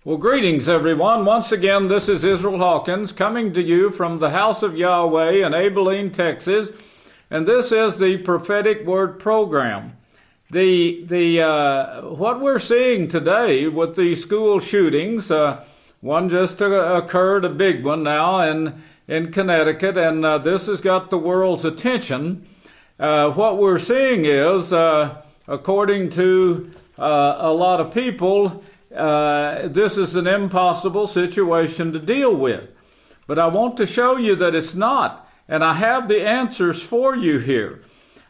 Well, greetings, everyone. Once again, this is Yisrayl Hawkins coming to you from the House of Yahweh in Abelin, Texas, and this is the Prophetic Word Program. What we're seeing today with the school shootings, one just occurred, a big one now in Connecticut, and this has got the world's attention. What we're seeing is, according to a lot of people, this is an impossible situation to deal with. But I want to show you that it's not. And I have the answers for you here.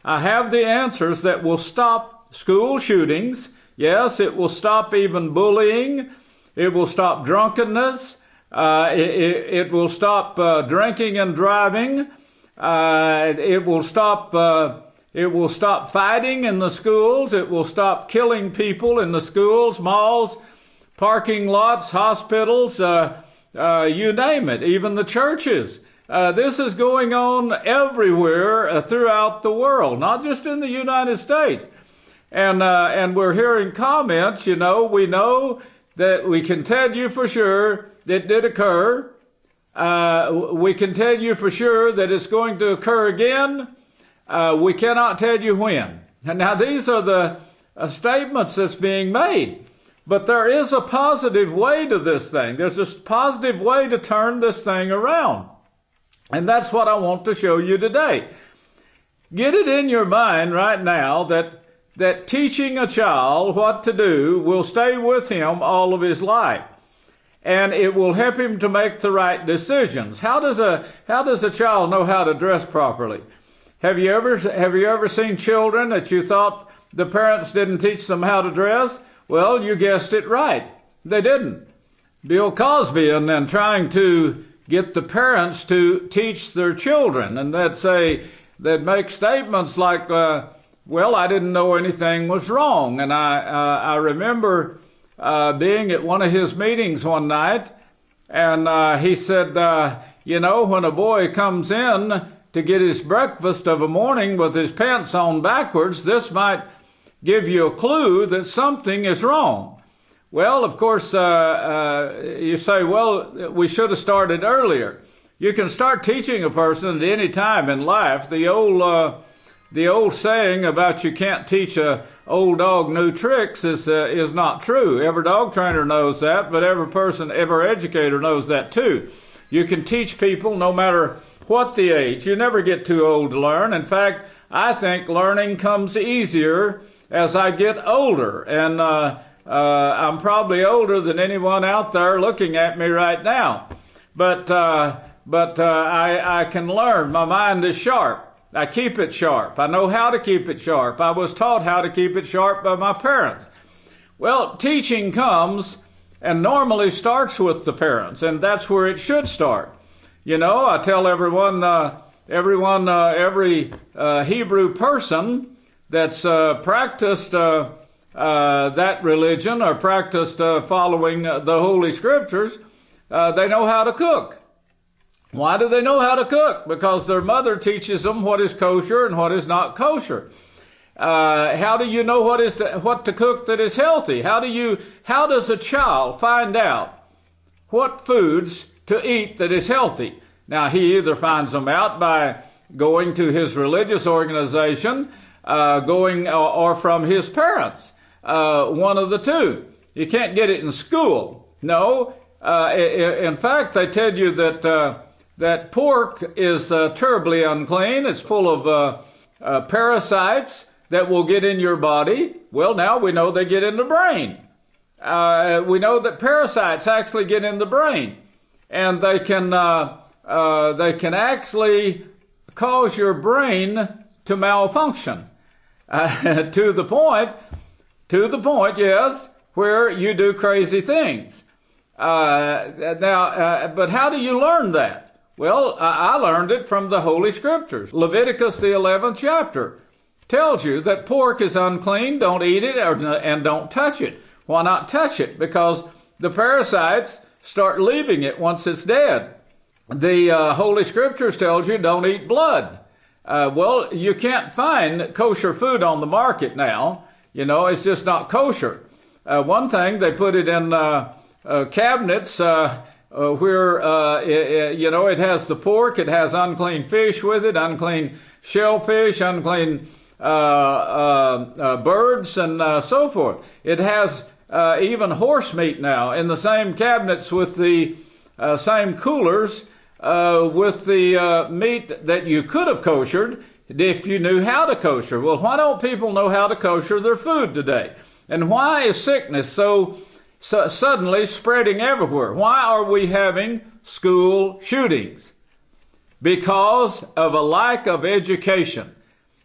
I have the answers that will stop school shootings. Yes, it will stop even bullying. It will stop drunkenness. It will stop drinking and driving. It will stop fighting in the schools. It will stop killing people in the schools, malls, parking lots, hospitals, you name it, even the churches. This is going on everywhere throughout the world, not just in the United States. And we're hearing comments, we know that we can tell you for sure it did occur. We can tell you for sure that it's going to occur again. We cannot tell you when. And now these are the statements that's being made. But there is a positive way to this thing. There's a positive way to turn this thing around. And that's what I want to show you today. Get it in your mind right now that teaching a child what to do will stay with him all of his life. And it will help him to make the right decisions. How does a child know how to dress properly? Have you ever seen children that you thought the parents didn't teach them how to dress? Well, you guessed it right. They didn't. Bill Cosby and then trying to get the parents to teach their children, and they'd make statements like, well, I didn't know anything was wrong. And I remember being at one of his meetings one night, and he said, when a boy comes in to get his breakfast of a morning with his pants on backwards, this might give you a clue that something is wrong. Well, of course, you say, well, we should have started earlier. You can start teaching a person at any time in life. The old saying about you can't teach a old dog new tricks is not true. Every dog trainer knows that, but every educator knows that too. You can teach people no matter what the age. You never get too old to learn. In fact, I think learning comes easier as I get older. And I'm probably older than anyone out there looking at me right now. But I can learn. My mind is sharp. I keep it sharp. I know how to keep it sharp. I was taught how to keep it sharp by my parents. Well, teaching comes and normally starts with the parents, and that's where it should start. I tell everyone, every Hebrew person that's practiced that religion or practiced following the Holy Scriptures, they know how to cook. Why do they know how to cook? Because their mother teaches them what is kosher and what is not kosher. How do you know what to cook that is healthy? How does a child find out what foods to eat that is healthy? Now, he either finds them out by going to his religious organization, or from his parents. One of the two. You can't get it in school. No. In fact, they tell you that pork is terribly unclean. It's full of parasites that will get in your body. Well, now we know they get in the brain. We know that parasites actually get in the brain, and they can actually cause your brain to malfunction. To the point, yes, where you do crazy things. But how do you learn that? Well, I learned it from the Holy Scriptures. Leviticus, the 11th chapter, tells you that pork is unclean, don't eat it, and don't touch it. Why not touch it? Because the parasites start leaving it once it's dead. The Holy Scriptures tells you don't eat blood. Well, you can't find kosher food on the market now. It's just not kosher. One thing, they put it in cabinets where, it has the pork, it has unclean fish with it, unclean shellfish, unclean birds, and so forth. It has even horse meat now in the same cabinets with the same coolers with the meat that you could have koshered if you knew how to kosher. Well, why don't people know how to kosher their food today? And why is sickness so suddenly spreading everywhere? Why are we having school shootings? Because of a lack of education.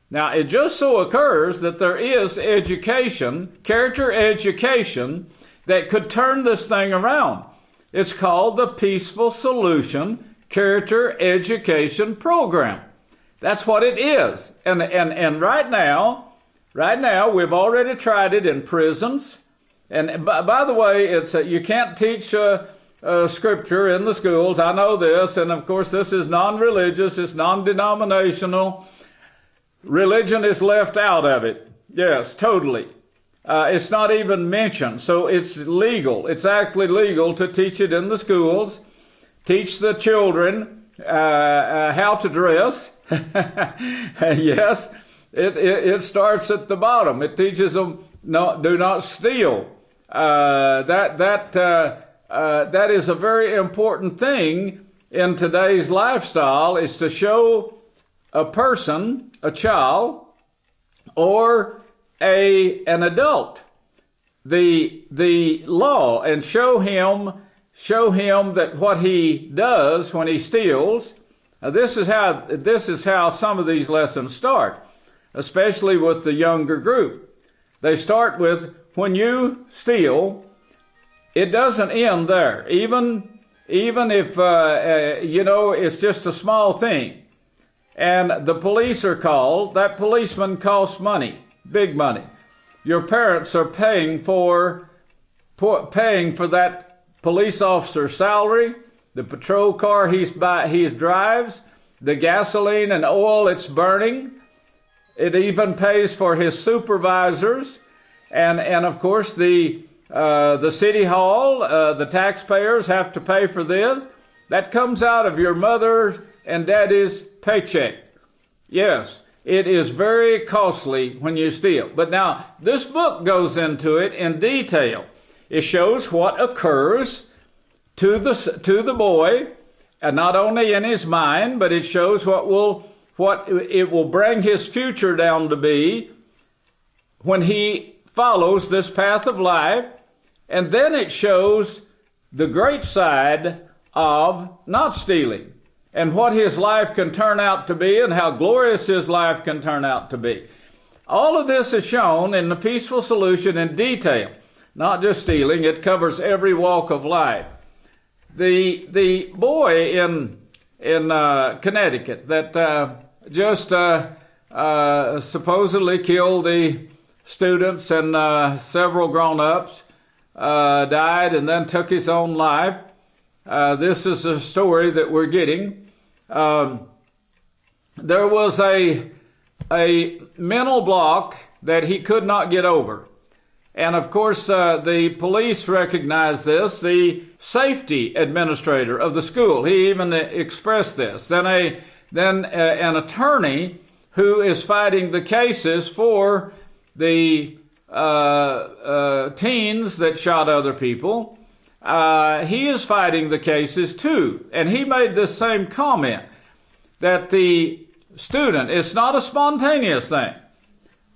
Now, it just so occurs that there is education, character education, that could turn this thing around. It's called the Peaceful Solution Character Education Program. That's what it is. And right now, we've already tried it in prisons. And by the way, it's you can't teach Scripture in the schools. I know this, and of course this is non-religious, it's non-denominational. Religion is left out of it. Yes, totally. It's not even mentioned, so it's legal. It's actually legal to teach it in the schools. Teach the children how to dress. Yes, it starts at the bottom. It teaches them do not steal. That is a very important thing in today's lifestyle, is to show a person, a child, or an adult the law, and show him that what he does when he steals. This is how some of these lessons start, especially with the younger group. They start with, when you steal, it doesn't end there. Even if it's just a small thing, and the police are called, that policeman costs money, big money. Your parents are paying for that police officer's salary, the patrol car he drives, the gasoline and oil it's burning. It even pays for his supervisors, and of course the city hall, the taxpayers have to pay for this. That comes out of your mother and daddy's paycheck. Yes, it is very costly when you steal. But now, this book goes into it in detail. It shows what occurs to the boy, and not only in his mind, but it shows what it will bring his future down to be when he follows this path of life. And then it shows the great side of not stealing, and what his life can turn out to be, and how glorious his life can turn out to be. All of this is shown in the Peaceful Solution in detail. Not just stealing, it covers every walk of life. The boy in Connecticut that just supposedly killed the students, and several grown-ups died and then took his own life. This is a story that we're getting. There was a mental block that he could not get over. And of course, the police recognized this. The safety administrator of the school, he even expressed this. Then an attorney who is fighting the cases for the teens that shot other people, he is fighting the cases too. And he made this same comment, that the student, it's not a spontaneous thing.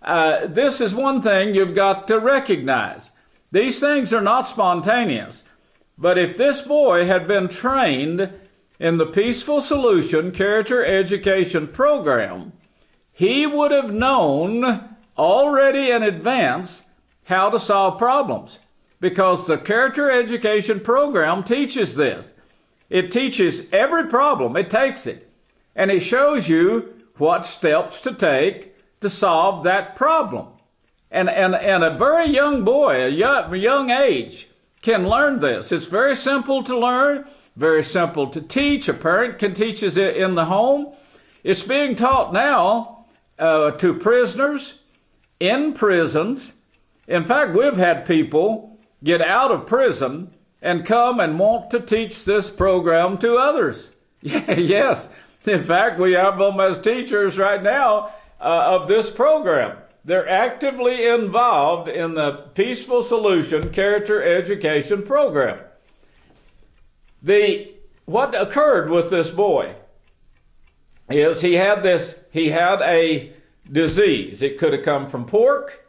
This is one thing you've got to recognize. These things are not spontaneous. But if this boy had been trained in the Peaceful Solution Character Education Program, he would have known already in advance how to solve problems. Because the Character Education Program teaches this. It teaches every problem. It takes it. And it shows you what steps to take to solve that problem. And a very young boy, a young age, can learn this. It's very simple to learn, very simple to teach. A parent can teach it in the home. It's being taught now to prisoners in prisons. In fact, we've had people get out of prison and come and want to teach this program to others. Yes. In fact, we have them as teachers right now of this program. They're actively involved in the Peaceful Solution Character Education Program. What occurred with this boy is he had a disease. It could have come from pork.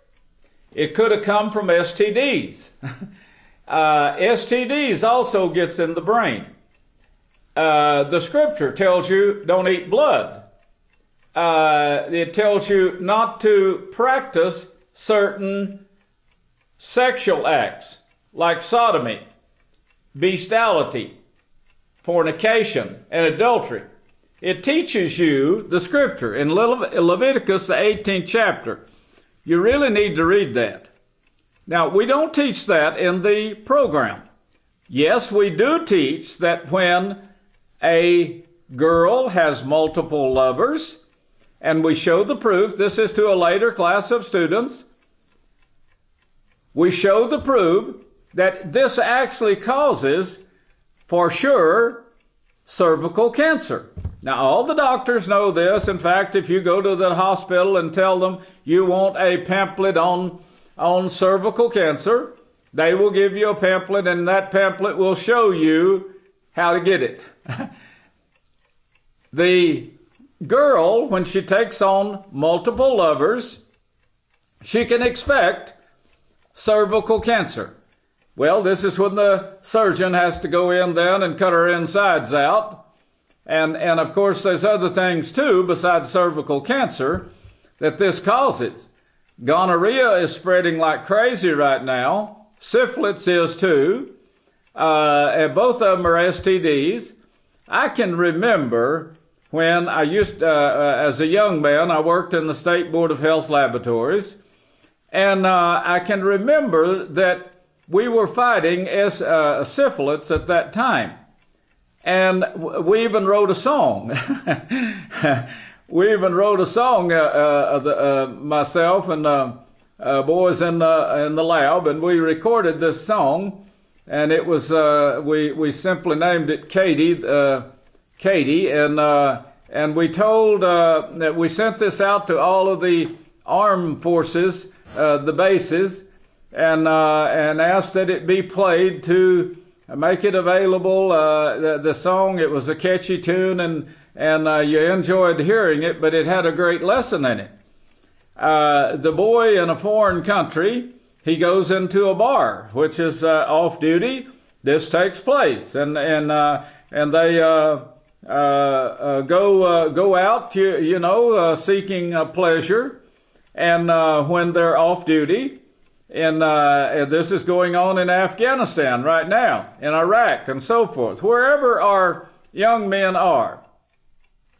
It could have come from STDs. STDs also gets in the brain. The scripture tells you don't eat blood. It tells you not to practice certain sexual acts like sodomy, bestiality, fornication, and adultery. It teaches you the scripture in Leviticus, the 18th chapter. You really need to read that. Now, we don't teach that in the program. Yes, we do teach that when a girl has multiple lovers, and we show the proof, this is to a later class of students, we show the proof that this actually causes, for sure, cervical cancer. Now, all the doctors know this. In fact, if you go to the hospital and tell them you want a pamphlet on cervical cancer, they will give you a pamphlet, and that pamphlet will show you how to get it. The girl, when she takes on multiple lovers, she can expect cervical cancer. Well, this is when the surgeon has to go in then and cut her insides out. And of course, there's other things too besides cervical cancer that this causes. Gonorrhea is spreading like crazy right now. Syphilis is too. And both of them are STDs. I can remember when I as a young man, I worked in the State Board of Health Laboratories. And I can remember that we were fighting syphilis at that time. And we even wrote a song. Myself and boys in the lab, and we recorded this song. And it was we simply named it Katie, and we told that we sent this out to all of the armed forces, the bases, and asked that it be played to make it available. The song, it was a catchy tune, and you enjoyed hearing it, but it had a great lesson in it. The boy in a foreign country, he goes into a bar, which is off duty. This takes place, and they go out, seeking pleasure, and when they're off duty. And this is going on in Afghanistan right now, in Iraq, and so forth. Wherever our young men are,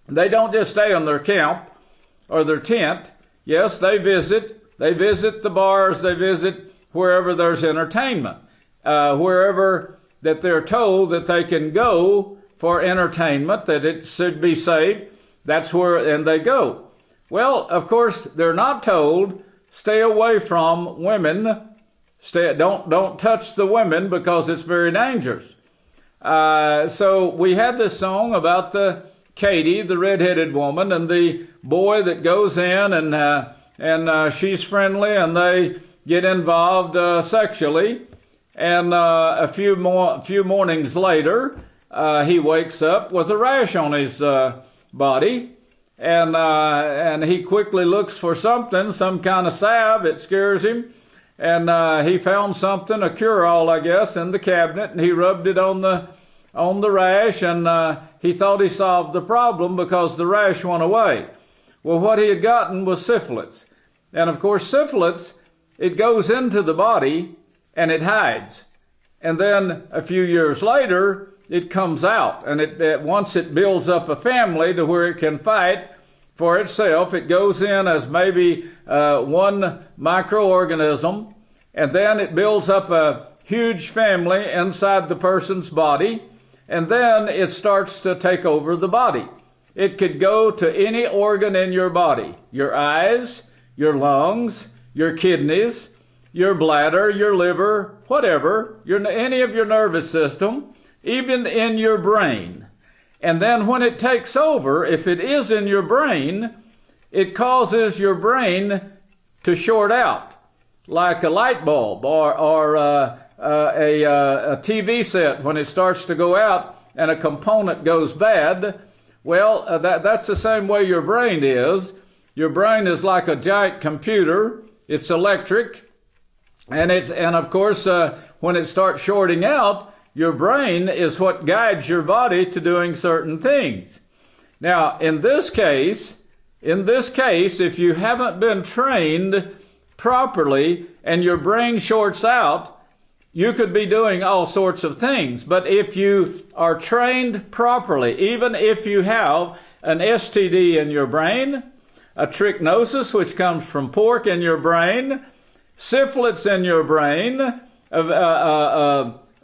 they don't just stay on their camp or their tent. Yes, they visit the bars, they visit wherever there's entertainment, wherever that they're told that they can go for entertainment, that it should be safe. That's where, and they go. Well, of course, they're not told, stay away from women. Don't touch the women because it's very dangerous. So we had this song about Katie, the red-headed woman, and the boy that goes in and she's friendly, and they get involved sexually. And a few mornings later, he wakes up with a rash on his body. And he quickly looks for something, some kind of salve. It scares him. And he found something, a cure-all, I guess, in the cabinet, and he rubbed it on the rash, and he thought he solved the problem because the rash went away. Well, what he had gotten was syphilis. And of course, syphilis, it goes into the body and it hides. And then a few years later, it comes out. And once it builds up a family to where it can fight for itself, it goes in as maybe one microorganism, and then it builds up a huge family inside the person's body, and then it starts to take over the body. It could go to any organ in your body, your eyes, your lungs, your kidneys, your bladder, your liver, whatever, any of your nervous system, even in your brain. And then when it takes over, if it is in your brain, it causes your brain to short out, like a light bulb or a TV set when it starts to go out and a component goes bad. Well, that's the same way your brain is. Your brain is like a giant computer. It's electric, and of course, when it starts shorting out, your brain is what guides your body to doing certain things. Now, in this case, if you haven't been trained properly and your brain shorts out, you could be doing all sorts of things. But if you are trained properly, even if you have an STD in your brain, a trichinosis, which comes from pork in your brain, syphilis in your brain,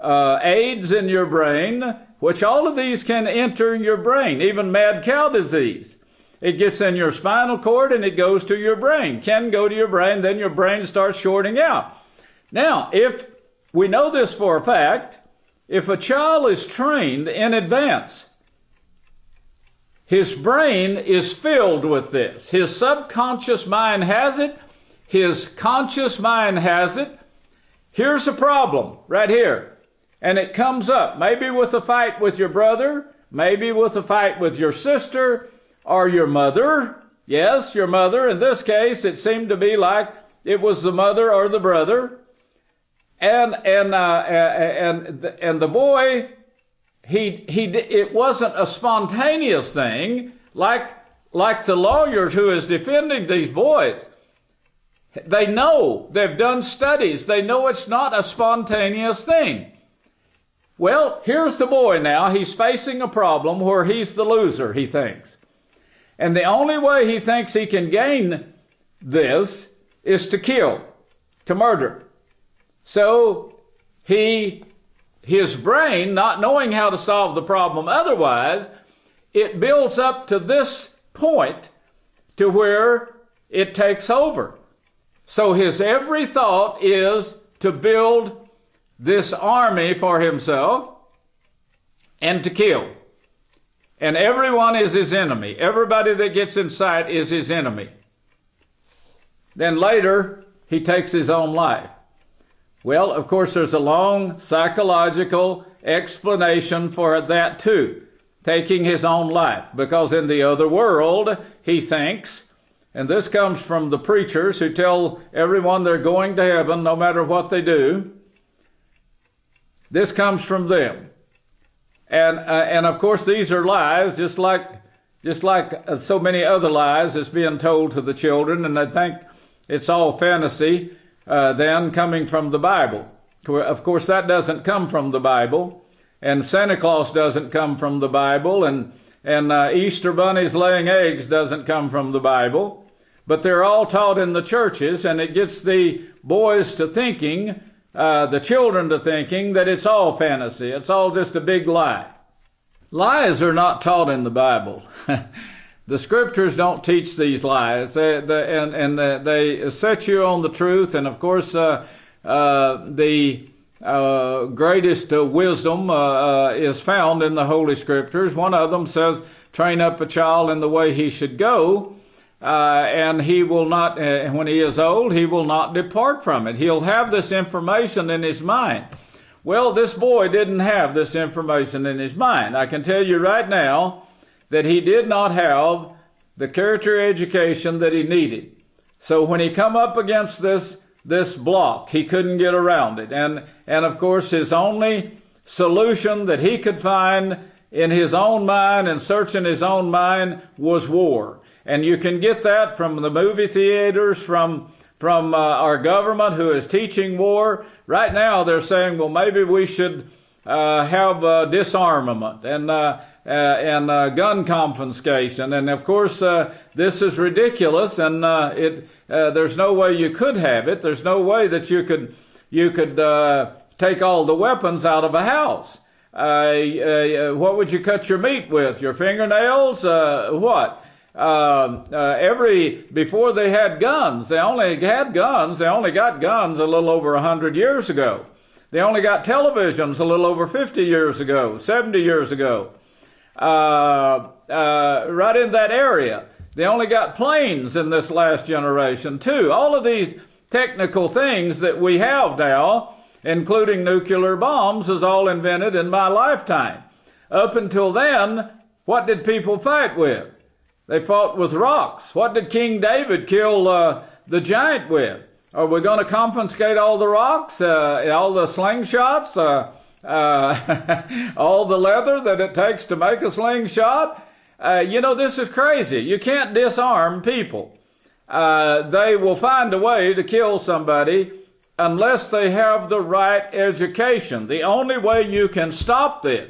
AIDS in your brain, which all of these can enter your brain, even mad cow disease. It gets in your spinal cord and it goes to your brain, can go to your brain, then your brain starts shorting out. Now, if we know this for a fact, if a child is trained in advance, his brain is filled with this. His subconscious mind has it. His conscious mind has it. Here's a problem right here. And it comes up, maybe with a fight with your brother, maybe with a fight with your sister, or your mother. Yes, your mother. In this case, it seemed to be like it was the mother or the brother. And the boy, it wasn't a spontaneous thing, like the lawyers who is defending these boys. They know, they've done studies, they know it's not a spontaneous thing. Well, here's the boy now, he's facing a problem where he's the loser, he thinks. And the only way he thinks he can gain this is to kill, to murder. So his brain, not knowing how to solve the problem otherwise, it builds up to this point to where it takes over. So his every thought is to build this army for himself and to kill. And everyone is his enemy. Everybody that gets in sight is his enemy. Then later, he takes his own life. Well, of course, there's a long psychological explanation for that too, taking his own life, because in the other world, he thinks, and this comes from the preachers who tell everyone they're going to heaven no matter what they do. This comes from them. And of course, these are lies, just like so many other lies is being told to the children, and they think it's all fantasy. Then coming from the Bible. Of course, that doesn't come from the Bible, and Santa Claus doesn't come from the Bible, and Easter bunnies laying eggs doesn't come from the Bible, but they're all taught in the churches, and it gets the boys to thinking, the children to thinking that it's all fantasy. It's all just a big lie. Lies are not taught in the Bible. The scriptures don't teach these lies. They set you on the truth, and of course, the greatest wisdom is found in the Holy Scriptures. One of them says, "Train up a child in the way he should go, and he will not. When he is old, he will not depart from it." He'll have this information in his mind. Well, this boy didn't have this information in his mind. I can tell you right now that he did not have the character education that he needed. So when he come up against this block, he couldn't get around it. And of course, his only solution that he could find in his own mind and searching his own mind was war. And you can get that from the movie theaters, from our government who is teaching war. Right now they're saying, well, maybe we should have disarmament and gun confiscation. And of course, this is ridiculous, and there's no way you could have it. There's no way that you could take all the weapons out of a house. What would you cut your meat with? Your fingernails? What? Before they had guns, they only got guns a little over 100 years ago. They only got televisions a little over 50 years ago, 70 years ago. Right in that area. They only got planes in this last generation too. All of these technical things that we have now, including nuclear bombs, is all invented in my lifetime. Up until then, what did people fight with? They fought with rocks. What did King David kill the giant with? Are we going to confiscate all the rocks, all the slingshots, all the leather that it takes to make a slingshot? This is crazy. You can't disarm people. They will find a way to kill somebody unless they have the right education. The only way you can stop this,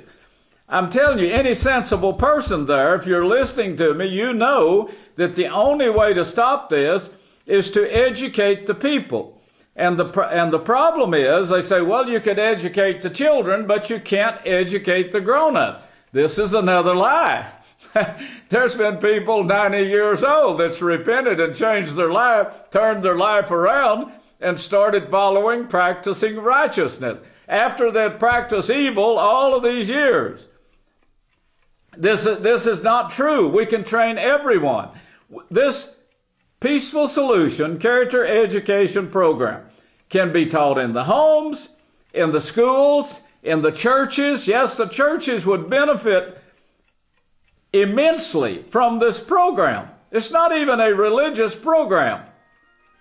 I'm telling you, any sensible person there, if you're listening to me, you know that the only way to stop this is to educate the people. And the problem is, they say, well, you could educate the children, but you can't educate the grown-up. This is another lie. There's been people 90 years old that's repented and changed their life, turned their life around, and started practicing righteousness after they'd practiced evil all of these years. This is not true. We can train everyone. This Peaceful Solution Character Education Program can be taught in the homes, in the schools, in the churches. Yes, the churches would benefit immensely from this program. It's not even a religious program,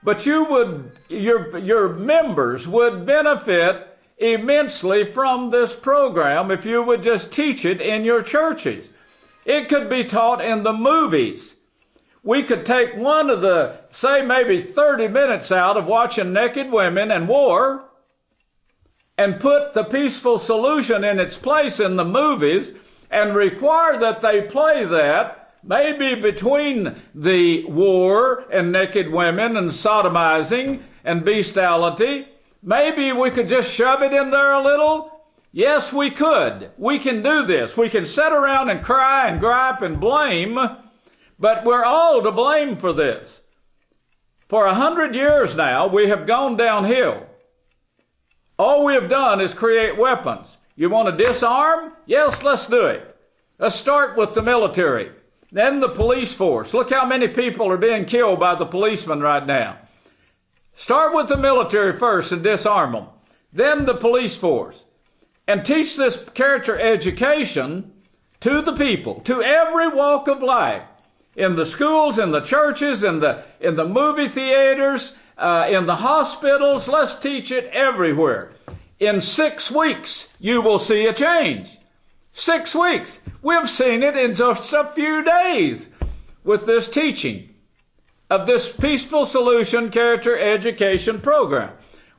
but your members would benefit immensely from this program if you would just teach it in your churches. It could be taught in the movies. We could take one of the, say, maybe 30 minutes out of watching naked women and war and put the Peaceful Solution in its place in the movies and require that they play that maybe between the war and naked women and sodomizing and bestiality. Maybe we could just shove it in there a little. Yes, we could. We can do this. We can sit around and cry and gripe and blame, but we're all to blame for this. For 100 years now, we have gone downhill. All we have done is create weapons. You want to disarm? Yes, let's do it. Let's start with the military. Then the police force. Look how many people are being killed by the policemen right now. Start with the military first and disarm them. Then the police force. And teach this character education to the people, to every walk of life. In the schools, in the churches, in the movie theaters, in the hospitals. Let's teach it everywhere. In 6 weeks, you will see a change. 6 weeks. We've seen it in just a few days with this teaching of this Peaceful Solution Character Education Program.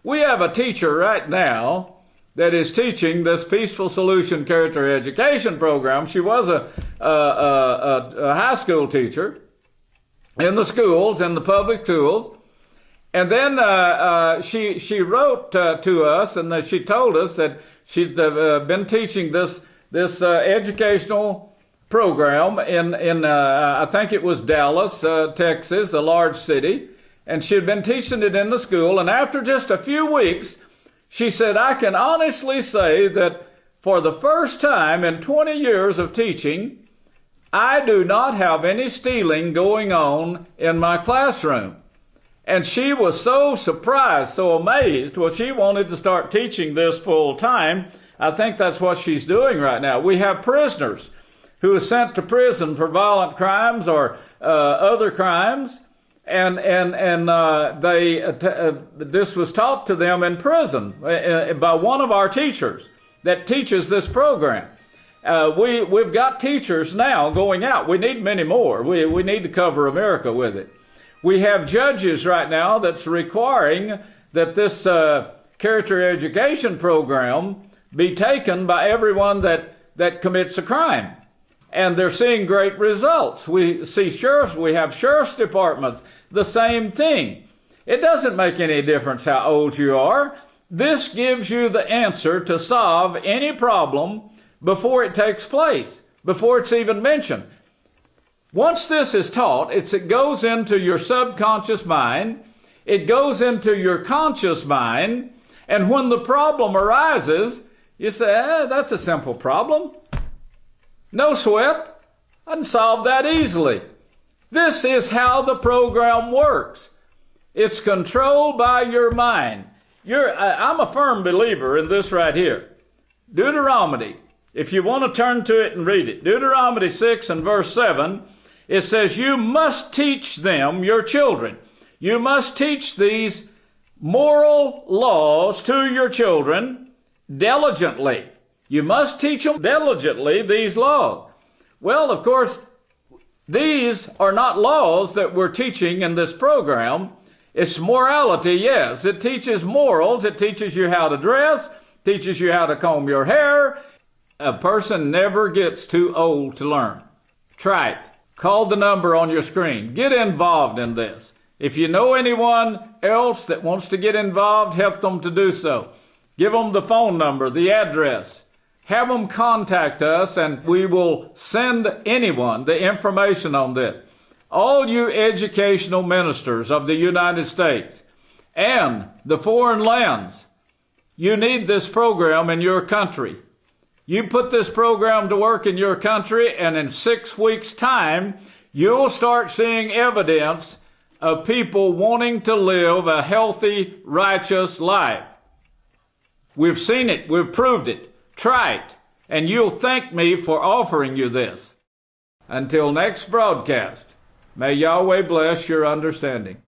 We have a teacher right now that is teaching this Peaceful Solution Character Education Program. She was a high school teacher in the schools, in the public schools. And then she wrote to us, and that she told us that she'd been teaching this educational program in I think it was Dallas, Texas, a large city, and she'd been teaching it in the school. And after just a few weeks, she said, I can honestly say that for the first time in 20 years of teaching, I do not have any stealing going on in my classroom. And she was so surprised, so amazed. Well, she wanted to start teaching this full time. I think that's what she's doing right now. We have prisoners who are sent to prison for violent crimes or other crimes, and this was taught to them in prison by one of our teachers that teaches this program. We've got teachers now going out. We need many more. We need to cover America with it. We have judges right now that's requiring that this character education program be taken by everyone that commits a crime. And they're seeing great results. We see sheriffs, we have sheriff's departments, the same thing. It doesn't make any difference how old you are. This gives you the answer to solve any problem before it takes place, before it's even mentioned. Once this is taught, it goes into your subconscious mind, it goes into your conscious mind, and when the problem arises, you say, that's a simple problem. No sweat. I can solve that easily. This is how the program works. It's controlled by your mind. I'm a firm believer in this right here. Deuteronomy, if you want to turn to it and read it, Deuteronomy 6 and verse 7, it says, you must teach them, your children. You must teach these moral laws to your children diligently. You must teach them diligently these laws. Well, of course, these are not laws that we're teaching in this program. It's morality, yes. It teaches morals. It teaches you how to dress, teaches you how to comb your hair. A person never gets too old to learn. Try it. Call the number on your screen. Get involved in this. If you know anyone else that wants to get involved, help them to do so. Give them the phone number, the address. Have them contact us, and we will send anyone the information on this. All you educational ministers of the United States and the foreign lands, you need this program in your country. You put this program to work in your country, and in 6 weeks' time, you'll start seeing evidence of people wanting to live a healthy, righteous life. We've seen it. We've proved it. Try it, and you'll thank me for offering you this. Until next broadcast, may Yahweh bless your understanding.